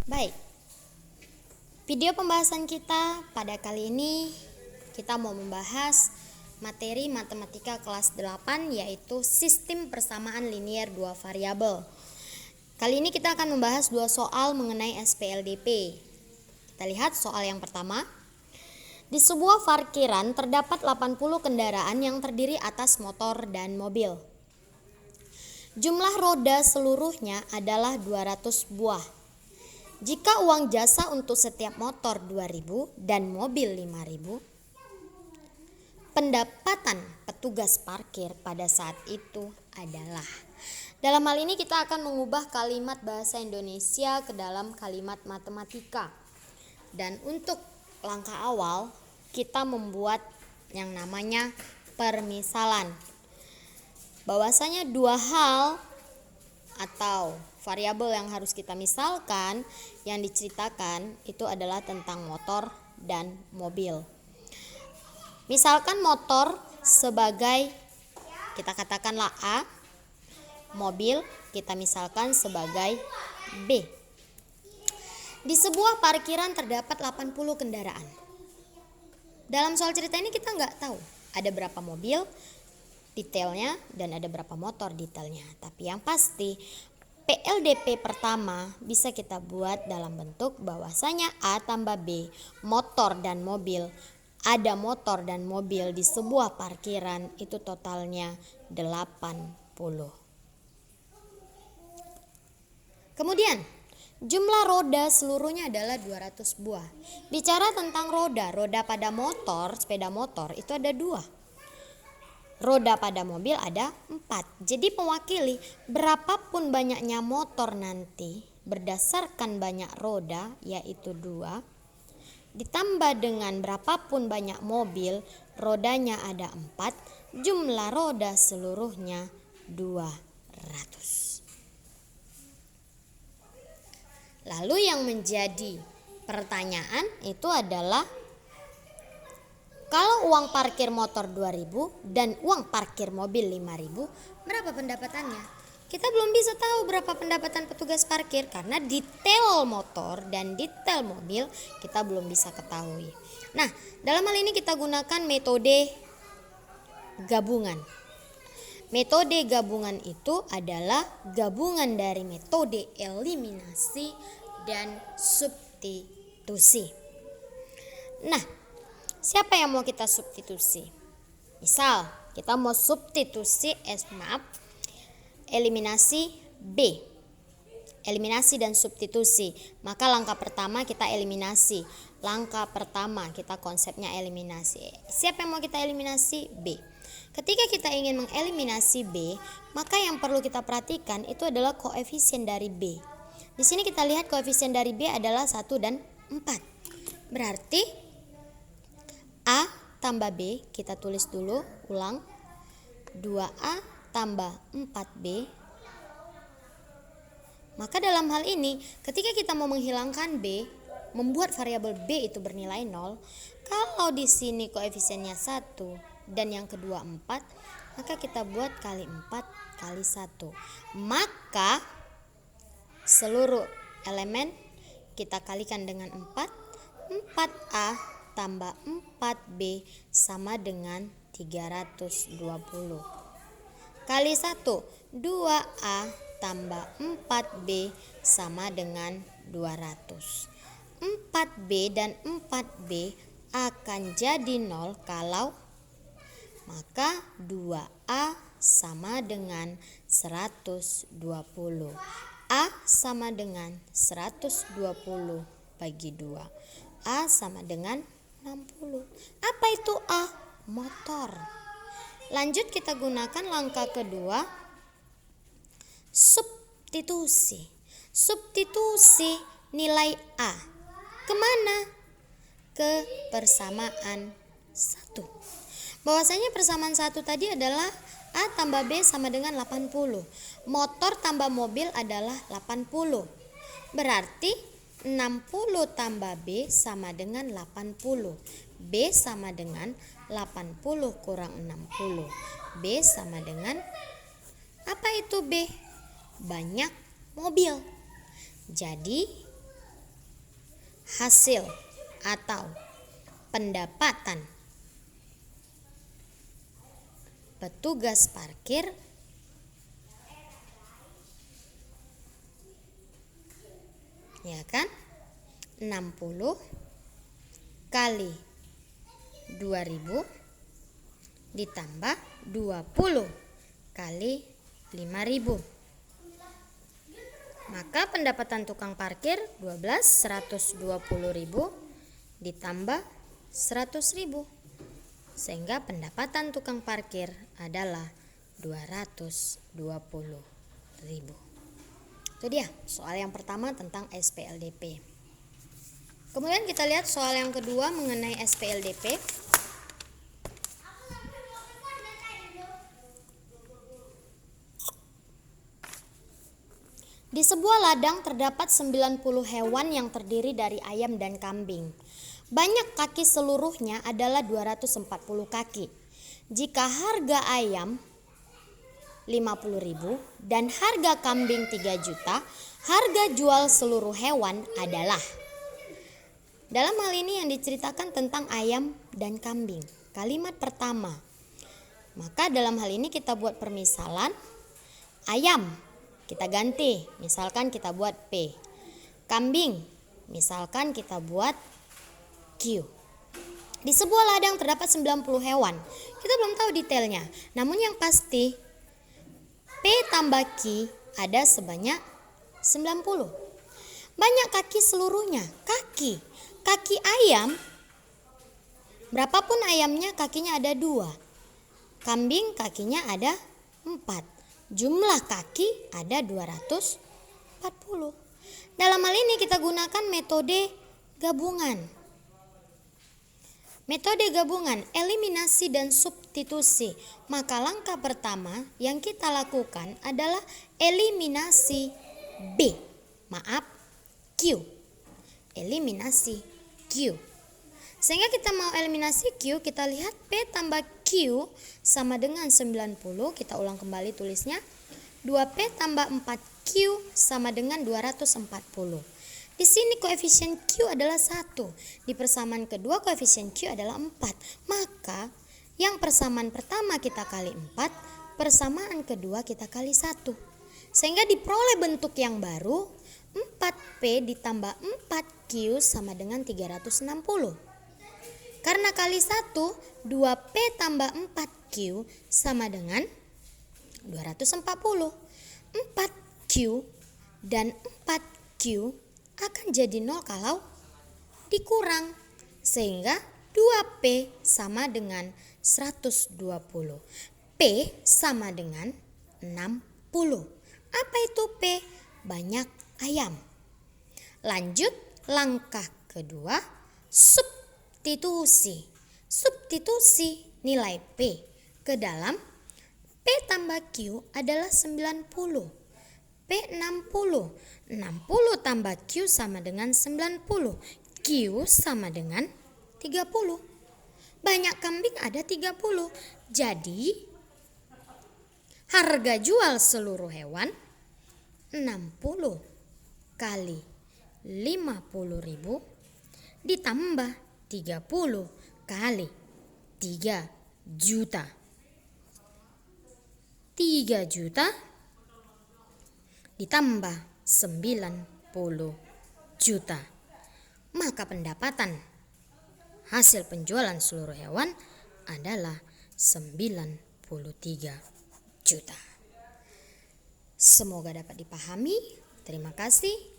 Baik, video pembahasan kita pada kali ini kita mau membahas materi matematika kelas 8 yaitu sistem persamaan linier dua variabel. Kali ini kita akan membahas dua soal mengenai SPLDP. Kita lihat soal yang pertama. Di sebuah parkiran terdapat 80 kendaraan yang terdiri atas motor dan mobil. Jumlah roda seluruhnya adalah 200 buah. Jika uang jasa untuk setiap motor 2.000 dan mobil 5.000, pendapatan petugas parkir pada saat itu adalah. Dalam hal ini kita akan mengubah kalimat bahasa Indonesia ke dalam kalimat matematika. Dan untuk langkah awal kita membuat yang namanya permisalan. Bahwasanya dua hal atau variabel yang harus kita misalkan yang diceritakan itu adalah tentang motor dan mobil. Misalkan motor sebagai kita katakanlah A, mobil kita misalkan sebagai B. Di sebuah parkiran terdapat 80 kendaraan. Dalam soal cerita ini kita nggak tahu ada berapa mobil detailnya dan ada berapa motor detailnya. Tapi yang pasti PLDP pertama bisa kita buat dalam bentuk bahwasanya A tambah B, motor dan mobil. Ada motor dan mobil di sebuah parkiran itu totalnya 80. Kemudian jumlah roda seluruhnya adalah 200 buah. Bicara tentang roda pada motor, sepeda motor itu ada 2. Roda pada mobil ada 4. Jadi mewakili berapapun banyaknya motor nanti berdasarkan banyak roda yaitu 2 ditambah dengan berapapun banyak mobil rodanya ada 4, jumlah roda seluruhnya 200. Lalu yang menjadi pertanyaan itu adalah kalau uang parkir motor 2.000 dan uang parkir mobil 5.000, berapa pendapatannya? Kita belum bisa tahu berapa pendapatan petugas parkir karena detail motor dan detail mobil kita belum bisa ketahui. Nah, dalam hal ini kita gunakan metode gabungan. Metode gabungan itu adalah gabungan dari metode eliminasi dan substitusi. Nah, siapa yang mau kita substitusi? Misal kita mau substitusi eliminasi B. Eliminasi dan substitusi. Maka langkah pertama kita eliminasi. Langkah pertama kita konsepnya eliminasi. Siapa yang mau kita eliminasi? B. Ketika kita ingin mengeliminasi B, maka yang perlu kita perhatikan itu adalah koefisien dari B. Di sini kita lihat koefisien dari B adalah 1 dan 4. Berarti A tambah B, kita tulis dulu, ulang, 2A tambah 4B. Maka dalam hal ini, ketika kita mau menghilangkan B, membuat variabel B itu bernilai 0, kalau di sini koefisiennya 1 dan yang kedua 4, maka kita buat kali 4 kali 1. Maka seluruh elemen kita kalikan dengan 4, 4A tambah 4B sama dengan 320. Kali 1, 2A tambah 4B sama dengan 200. 4B dan 4B akan jadi 0 kalau maka 2A sama dengan 120. A sama dengan 120 bagi 2. A sama dengan 60. Apa itu A? Motor. Lanjut kita gunakan langkah kedua, substitusi. Substitusi nilai A kemana? Ke persamaan 1. Bahwasanya persamaan 1 tadi adalah A tambah B sama dengan 80. Motor tambah mobil adalah 80. Berarti 60 tambah B sama dengan 80. B sama dengan 80 kurang 60. B sama dengan apa itu B? Banyak mobil. Jadi hasil atau pendapatan petugas parkir ya kan, 60 kali 2.000 ditambah 20 kali 5.000. Maka pendapatan tukang parkir 12, 120.000 ditambah 100.000. Sehingga pendapatan tukang parkir adalah 220.000. Itu dia soal yang pertama tentang SPLDP. Kemudian kita lihat soal yang kedua mengenai SPLDP. Di sebuah ladang terdapat 90 hewan yang terdiri dari ayam dan kambing. Banyak kaki seluruhnya adalah 240 kaki. Jika harga ayam 50.000 dan harga kambing 3 juta, harga jual seluruh hewan adalah. Dalam hal ini yang diceritakan tentang ayam dan kambing. Kalimat pertama. Maka dalam hal ini kita buat permisalan. Ayam kita ganti, misalkan kita buat P. Kambing misalkan kita buat Q. Di sebuah ladang terdapat 90 hewan. Kita belum tahu detailnya. Namun yang pasti P tambah Q ada sebanyak 90. Banyak kaki seluruhnya. Kaki ayam, berapapun ayamnya kakinya ada 2. Kambing kakinya ada 4. Jumlah kaki ada 240. Dalam hal ini kita gunakan metode gabungan. Metode gabungan, eliminasi dan substitusi. Maka langkah pertama yang kita lakukan adalah eliminasi Q. Eliminasi Q. Sehingga kita mau eliminasi Q, kita lihat P tambah Q sama dengan 90. Kita ulang kembali tulisnya. 2P tambah 4Q sama dengan 240. Di sini koefisien Q adalah 1. Di persamaan kedua koefisien Q adalah 4. Maka yang persamaan pertama kita kali 4, persamaan kedua kita kali 1. Sehingga diperoleh bentuk yang baru, 4P ditambah 4Q sama dengan 360. Karena kali 1, 2P tambah 4Q sama dengan 240. 4Q dan 4Q akan jadi 0 kalau dikurang. Sehingga 2P sama dengan 120. P sama dengan 60. Apa itu P? Banyak ayam. Lanjut langkah kedua, substitusi. Substitusi nilai P ke dalam P tambah Q adalah 90. P 60. 60 tambah Q sama dengan 90. Q sama dengan 30. Banyak kambing ada 30. Jadi harga jual seluruh hewan 60 kali 50.000 ditambah 30 kali 3 juta. 3 juta ditambah 90 juta. Maka pendapatan hasil penjualan seluruh hewan adalah 93 juta. Semoga dapat dipahami. Terima kasih.